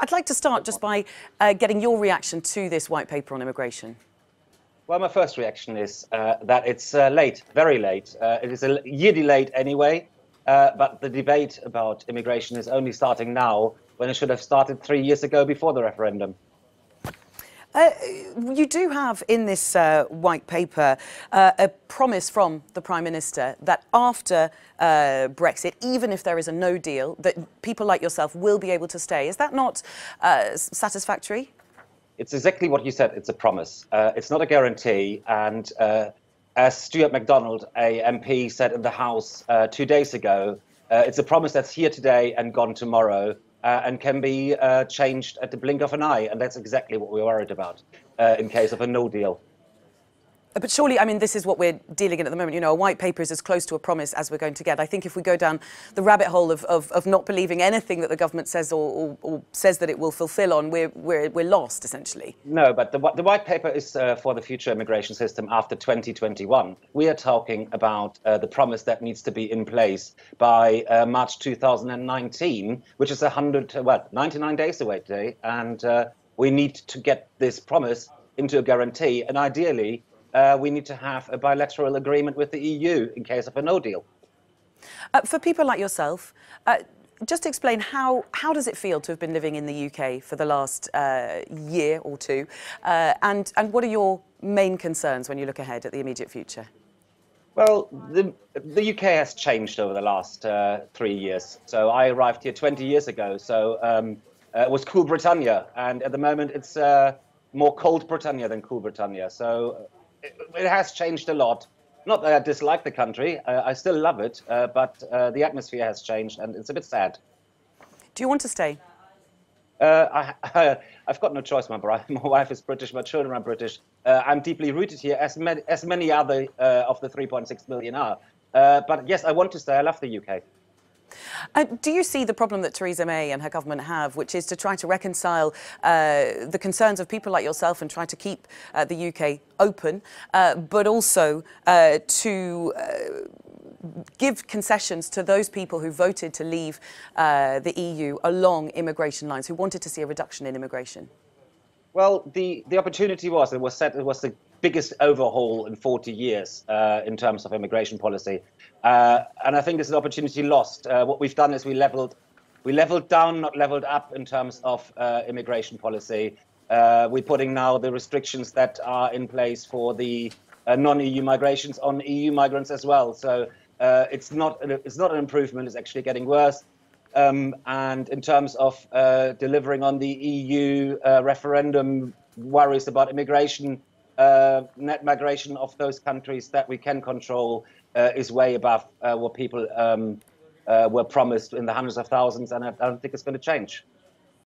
I'd like to start just by getting your reaction to this white paper on immigration. Well, my first reaction is that it's late, very late. It is a year delayed anyway, but the debate about immigration is only starting now, when it should have started 3 years ago before the referendum. You do have in this white paper a promise from the Prime Minister that after Brexit, even if there is a no deal, that people like yourself will be able to stay. Is that not satisfactory? It's exactly what you said. It's a promise. It's not a guarantee. And as Stuart MacDonald, a MP, said in the House 2 days ago, it's a promise that's here today and gone tomorrow. And can be changed at the blink of an eye. And that's exactly what we're worried about in case of a no deal. But surely, I mean, this is what we're dealing in at the moment. You know, a white paper is as close to a promise as we're going to get. I think if we go down the rabbit hole of not believing anything that the government says or says that it will fulfil on, we're lost, essentially. No, but the white paper is for the future immigration system after 2021. We are talking about the promise that needs to be in place by March 2019, which is 99 days away today. And we need to get this promise into a guarantee. And ideally, we need to have a bilateral agreement with the EU in case of a no deal. For people like yourself, just explain how does it feel to have been living in the UK for the last year or two, and what are your main concerns when you look ahead at the immediate future? Well, the UK has changed over the last 3 years. So I arrived here 20 years ago, so it was cool Britannia, and at the moment it's more cold Britannia than cool Britannia. So it has changed a lot. Not that I dislike the country, I still love it, but the atmosphere has changed and it's a bit sad. Do you want to stay? I've got no choice. My wife is British, my children are British. I'm deeply rooted here, as many other of the 3.6 million are. But yes, I want to stay. I love the UK. Do you see the problem that Theresa May and her government have, which is to try to reconcile the concerns of people like yourself and try to keep the UK open, but also to give concessions to those people who voted to leave the EU along immigration lines, who wanted to see a reduction in immigration? Well, the opportunity was the biggest overhaul in 40 years in terms of immigration policy. And I think this is an opportunity lost. What we've done is we leveled down, not leveled up in terms of immigration policy. We're putting now the restrictions that are in place for the non-EU migrations on EU migrants as well. So it's not an improvement, it's actually getting worse. And in terms of delivering on the EU referendum worries about immigration, net migration of those countries that we can control is way above what people were promised in the hundreds of thousands, and I don't think it's going to change.